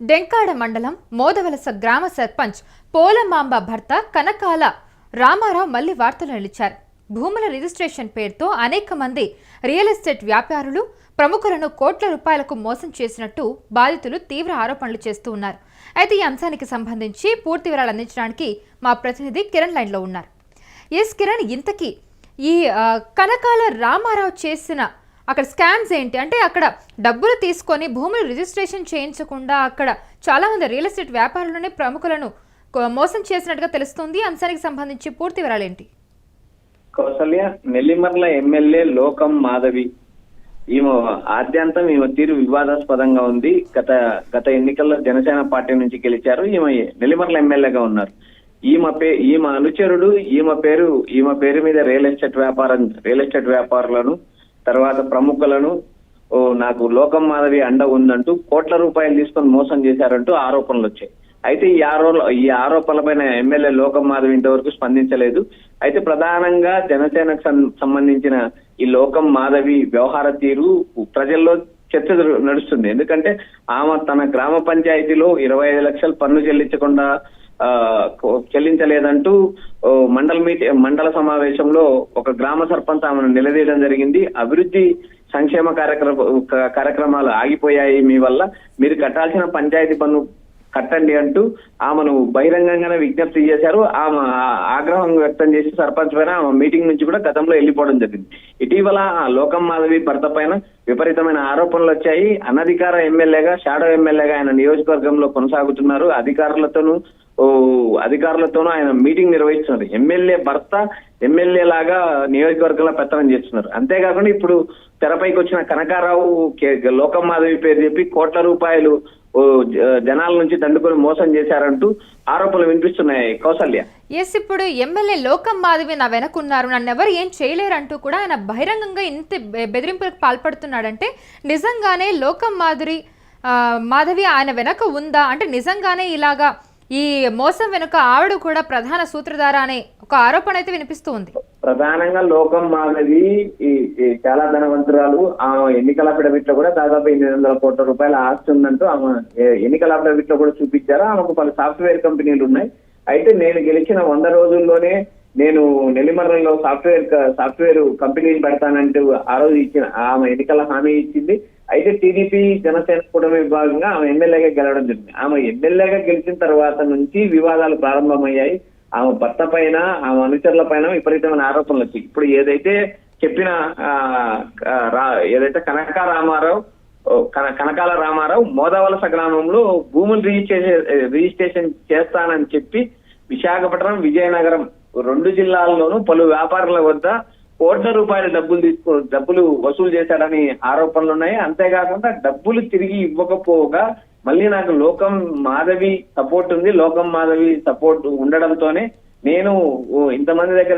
డెంకాడ మండలం మోదవలస గ్రామ సర్పంచ్ పోలమాంబ భర్త కనకాల రామారావు మళ్లీ వార్తలు నిలిచారు. భూముల రిజిస్ట్రేషన్ పేరుతో అనేక మంది రియల్ ఎస్టేట్ వ్యాపారులు ప్రముఖులను కోట్ల రూపాయలకు మోసం చేసినట్టు బాధితులు తీవ్ర ఆరోపణలు చేస్తూ ఉన్నారు. అయితే ఈ అంశానికి సంబంధించి పూర్తి వివరాలు అందించడానికి మా ప్రతినిధి కిరణ్ లైన్లో ఉన్నారు. ఎస్ కిరణ్, ఇంతకీ ఈ కనకాల రామారావు చేసిన అక్కడ స్కామ్స్ ఏంటి? అంటే అక్కడ డబ్బులు తీసుకొని భూములు రిజిస్ట్రేషన్ చేయించకుండా అక్కడ చాలా మంది రియల్ ఎస్టేట్ వ్యాపారులనే ప్రముఖులను మోసం చేసినట్టుగా తెలుస్తుంది. అంశానికి సంబంధించి పూర్తి వివరాలు ఏంటి? కౌసల్య, నెల్లిమర్ల ఎమ్మెల్యే లోకం మాధవి ఈమె ఆద్యంతం ఈమె తీరు వివాదాస్పదంగా ఉంది. గత ఎన్నికల్లో జనసేన పార్టీ నుంచి గెలిచారు. ఈమె నెల్లిమర్ల ఎమ్మెల్యేగా ఉన్నారు. ఈమె అనుచరుడు ఈమె పేరు మీద రియల్ ఎస్టేట్ వ్యాపారులను తర్వాత ప్రముఖులను నాకు లోకం మాధవి అండ ఉందంటూ కోట్ల రూపాయలు తీసుకొని మోసం చేశారంటూ ఆరోపణలు వచ్చాయి. అయితే ఈ ఆరోపణలపైన ఎమ్మెల్యే లోకం మాధవి ఇంతవరకు స్పందించలేదు. అయితే ప్రధానంగా జనసేనకు సంబంధించిన ఈ లోకం మాధవి వ్యవహార తీరు ప్రజల్లో చర్చ నడుస్తుంది. ఎందుకంటే ఆమె తన గ్రామ పంచాయతీలో 25 లక్షలు పన్ను చెల్లించలేదంటూ మండల సమావేశంలో ఒక గ్రామ సర్పంచ్ ఆమెను నిలదీయడం జరిగింది. అభివృద్ధి సంక్షేమ కార్యక్రమాలు ఆగిపోయాయి, మీ వల్ల మీరు కట్టాల్సిన పంచాయతీ పన్ను కట్టండి అంటూ ఆమెను బహిరంగంగానే విజ్ఞప్తి చేశారు. ఆమె ఆగ్రహం వ్యక్తం చేసి సర్పంచ్ పైన ఆమె మీటింగ్ నుంచి కూడా గతంలో వెళ్ళిపోవడం జరిగింది. ఇటీవల లోకం మాధవి భర్త పైన విపరీతమైన ఆరోపణలు వచ్చాయి. అనధికార ఎమ్మెల్యేగా, షాడో ఎమ్మెల్యేగా ఆయన నియోజకవర్గంలో కొనసాగుతున్నారు. అధికారులతోనూ ఆయన మీటింగ్ నిర్వహిస్తున్నారు. ఎమ్మెల్యే భర్త ఎమ్మెల్యే లాగా నియోజకవర్గంలో పెత్తనం చేస్తున్నారు. అంతేకాకుండా ఇప్పుడు తెరపైకి వచ్చిన కనకారావు లోకం మాధవి పేరు చెప్పి కోట్ల రూపాయలు జనాల నుంచి దండుకొని మోసం చేశారంటూ ఆరోపణలు వినిపిస్తున్నాయి. కౌసల్య, ఎస్, ఇప్పుడు ఎమ్మెల్యే లోకం మాధవి నా వెనకున్నారు, నన్ను ఎవరు ఏం చేయలేరంటూ కూడా ఆయన బహిరంగంగా ఇంత బెదిరింపులకు పాల్పడుతున్నాడంటే నిజంగానే లోకం మాధవి ఆయన వెనక ఉందా? అంటే నిజంగానే ఇలాగా ఈ మోసం వెనుక ఆవిడ కూడా ప్రధాన సూత్రధార అనే ఒక ఆరోపణ అయితే వినిపిస్తూ ఉంది. ప్రధానంగా లోకం మాధవి చాలా ధనవంతురాలు. ఆమె ఎన్నికల అఫిడవిట్ లో కూడా దాదాపు 800 కోట్ల రూపాయల ఆస్తి ఉందంటూ ఆమె ఎన్నికల అఫిడవిట్ లో కూడా చూపించారు. ఆమెకు పలు సాఫ్ట్వేర్ కంపెనీలు ఉన్నాయి. అయితే నేను గెలిచిన 100 రోజుల్లోనే నేను నెల్లిమర్లలో సాఫ్ట్వేర్ కంపెనీలు పెడతానంటూ ఆ రోజు ఇచ్చిన ఆమె ఎన్నికల హామీ ఇచ్చింది. అయితే టీడీపీ జనసేన కూటమి విభాగంగా ఆమె ఎమ్మెల్యేగా గెలవడం జరిగింది. ఆమె ఎమ్మెల్యేగా గెలిచిన తర్వాత నుంచి వివాదాలు ప్రారంభమయ్యాయి. ఆమె భర్త పైన, ఆమె అనుచరుల పైన విపరీతమైన ఆరోపణలు వచ్చాయి. ఇప్పుడు ఏదైతే కనకాల రామారావు మోదవలస గ్రామంలో భూములు రిజిస్ట్రేషన్ చేస్తానని చెప్పి విశాఖపట్నం, విజయనగరం 2 జిల్లాల్లోనూ పలు వ్యాపారుల వద్ద కోట్ల రూపాయల డబ్బులు వసూలు చేశాడని ఆరోపణలు ఉన్నాయి. అంతేకాకుండా డబ్బులు తిరిగి ఇవ్వకపోగా మళ్ళీ నాకు లోకం మాధవి సపోర్ట్ ఉంది, లోకం మాధవి సపోర్ట్ ఉండడంతోనే నేను ఇంతమంది దగ్గర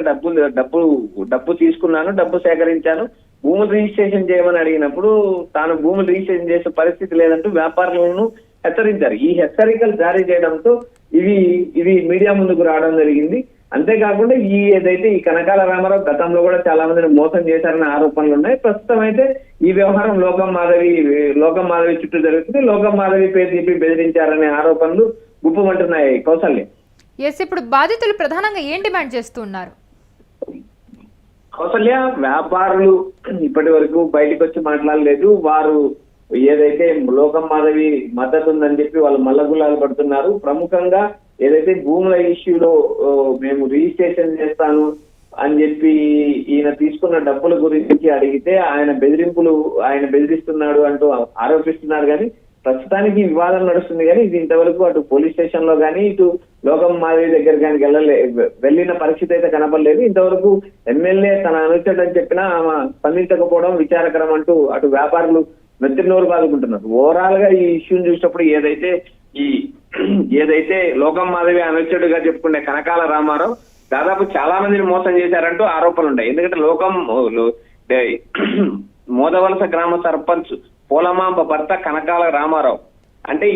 డబ్బు తీసుకున్నాను, డబ్బు సేకరించాను, భూములు రిజిస్ట్రేషన్ చేయమని అడిగినప్పుడు తాను భూములు రిజిస్ట్రేషన్ చేసే పరిస్థితి లేదంటూ వ్యాపారులను హెచ్చరించారు. ఈ హెచ్చరికలు జారీ చేయడంతో ఇది మీడియా ముందుకు రావడం జరిగింది. అంతేకాకుండా ఏదైతే ఈ కనకాల రామారావు గతంలో కూడా చాలా మందిని మోసం చేశారనే ఆరోపణలు ఉన్నాయి. ప్రస్తుతం అయితే ఈ వ్యవహారం లోకం మాధవి చుట్టూ జరుగుతుంది. లోకం మాధవి పేరు చెప్పి బెదిరించారనే ఆరోపణలు గుప్పమంటున్నాయి. కౌసల్య, ఎస్, ఇప్పుడు బాధితులు ప్రధానంగా ఏం డిమాండ్ చేస్తున్నారు? కౌసల్య, వ్యాపారులు ఇప్పటి వరకు బయటకు వచ్చి మాట్లాడలేదు. వారు ఏదైతే లోకం మాధవి మద్దతు ఉందని చెప్పి వాళ్ళు మల్లగుల్లాలు పడుతున్నారు. ప్రముఖంగా ఏదైతే భూముల ఇష్యూలో మేము రిజిస్ట్రేషన్ చేస్తాను అని చెప్పి ఈయన తీసుకున్న డబ్బుల గురించి అడిగితే ఆయన బెదిరిస్తున్నాడు అంటూ ఆరోపిస్తున్నారు. కానీ ప్రస్తుతానికి వివాదం నడుస్తుంది. కానీ ఇది ఇంతవరకు అటు పోలీస్ స్టేషన్ లో కానీ ఇటు లోకం మాధవి దగ్గర కానీ వెళ్ళిన పరిస్థితి అయితే కనపడలేదు. ఇంతవరకు ఎమ్మెల్యే తన అనుచరుడు అని చెప్పినా ఆమె స్పందించకపోవడం విచారకరం అంటూ అటు వ్యాపారులు నోరు బాదుకుంటున్నారు. ఓవరాల్ గా ఈ ఇష్యూని చూసినప్పుడు ఏదైతే లోకం మాధవి అనుచరుడుగా చెప్పుకునే కనకాల రామారావు దాదాపు చాలా మందిని మోసం చేశారంటూ ఆరోపణలు ఉన్నాయి. ఎందుకంటే మోదవలస గ్రామ సర్పంచ్ పోలమాంబ భర్త కనకాల రామారావు అంటే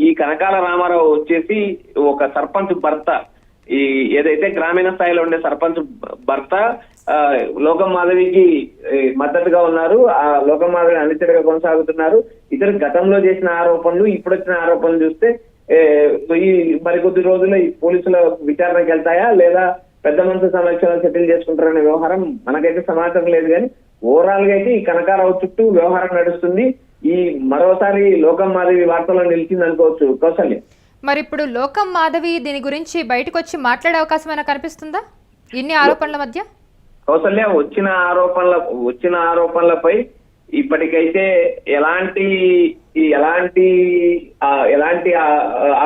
ఈ కనకాల రామారావు వచ్చేసి ఒక సర్పంచ్ భర్త. ఈ ఏదైతే గ్రామీణ స్థాయిలో ఉండే సర్పంచ్ భర్త లోకం మాధవికి మద్దతుగా ఉన్నారు. ఆ లోకం మాధవి అనుచరుగా కొనసాగుతున్నారు. ఇతరు గతంలో చేసిన ఆరోపణలు, ఇప్పుడు వచ్చిన ఆరోపణలు చూస్తే ఈ మరికొద్ది రోజుల్లో ఈ పోలీసుల విచారణకు వెళ్తాయా లేదా పెద్ద మనుషుల సమక్షంలో సెటిల్ చేసుకుంటారనే వ్యవహారం మనకైతే సమాచారం లేదు. కానీ ఓవరాల్ గా అయితే ఈ కనకారావు చుట్టూ వ్యవహారం నడుస్తుంది. ఈ మరోసారి లోకం మాధవి వార్తల్లో నిలిచింది అనుకోవచ్చు కౌసల్య. మరి ఇప్పుడు లోకం మాధవి దీని గురించి బయటకు వచ్చి మాట్లాడే అవకాశం ఏమైనా కనిపిస్తుందా ఇన్ని ఆరోపణల మధ్య? కౌసల్య, వచ్చిన ఆరోపణలపై ఇప్పటికైతే ఎలాంటి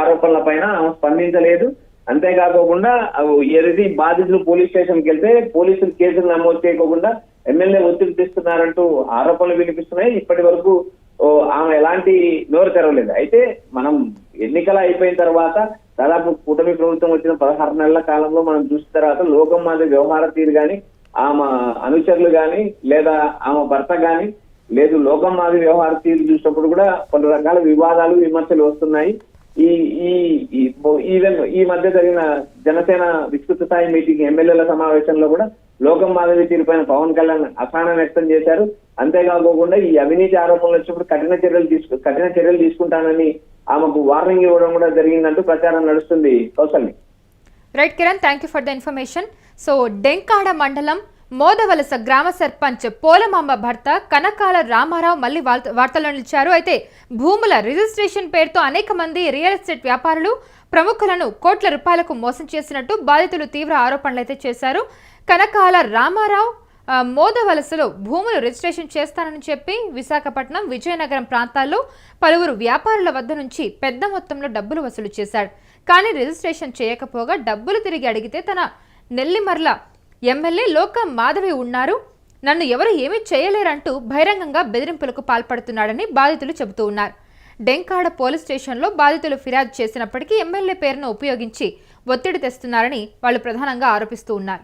ఆరోపణల పైన స్పందించలేదు. అంతేకాకుండా ఏదైతే బాధితులు పోలీస్ స్టేషన్కి వెళ్తే పోలీసులు కేసులు నమోదు చేయకుండా ఎమ్మెల్యే ఒత్తిడి తెస్తున్నారంటూ ఆరోపణలు వినిపిస్తున్నాయి. ఇప్పటి వరకు ఆమె ఎలాంటి నోరు తెరవలేదు. అయితే మనం ఎన్నికలు అయిపోయిన తర్వాత దాదాపు కూటమి ప్రభుత్వం వచ్చిన 16 నెలల కాలంలో మనం చూసిన తర్వాత లోకం మాది వ్యవహార తీరు గాని, ఆమె అనుచరులు గాని, లేదా ఆమె భర్త గాని, లేదు లోకం మాది వ్యవహార తీరు చూసినప్పుడు కూడా పలు రకాల వివాదాలు, విమర్శలు వస్తున్నాయి. ఈ మధ్య జరిగిన జనసేన విస్తృత స్థాయి మీటింగ్ ఎమ్మెల్యేల సమావేశంలో కూడా లోకం మాధవి తీరుపైన పవన్ కళ్యాణ్ అసహనం వ్యక్తం చేశారు. అంతేకాకుండా ఈ అవినీతి ఆరోపణలు వచ్చినప్పుడు కఠిన చర్యలు తీసుకుంటానని ఆమెకు వార్నింగ్ ఇవ్వడం కూడా జరిగిందంటూ ప్రచారం నడుస్తుంది కౌసల్ని. Right Kiran, thank you for the information. So Denkada మండలం మోదవలస గ్రామ సర్పంచ్ పోలమాంబ భర్త కనకాల రామారావు మళ్లీ వార్తల్లో నిలిచారు. అయితే భూముల రిజిస్ట్రేషన్ పేరుతో అనేక మంది రియల్ ఎస్టేట్ వ్యాపారులు ప్రముఖులను కోట్ల రూపాయలకు మోసం చేసినట్టు బాధితులు తీవ్ర ఆరోపణలు అయితే చేశారు. కనకాల రామారావు మోదవలసలో భూములు రిజిస్ట్రేషన్ చేస్తానని చెప్పి విశాఖపట్నం, విజయనగరం ప్రాంతాల్లో పలువురు వ్యాపారుల వద్ద నుంచి పెద్ద మొత్తంలో డబ్బులు వసూలు చేశాడు. కానీ రిజిస్ట్రేషన్ చేయకపోగా డబ్బులు తిరిగి అడిగితే తన నెల్లిమర్ల ఎమ్మెల్యే లోకం మాధవి ఉన్నారు, నన్ను ఎవరు ఏమీ చేయలేరంటూ బహిరంగంగా బెదిరింపులకు పాల్పడుతున్నాడని బాధితులు చెబుతూ ఉన్నారు. డెంకాడ పోలీస్ స్టేషన్లో బాధితులు ఫిర్యాదు చేసినప్పటికీ ఎమ్మెల్యే పేరును ఉపయోగించి ఒత్తిడి తెస్తున్నారని వాళ్ళు ప్రధానంగా ఆరోపిస్తూ ఉన్నారు.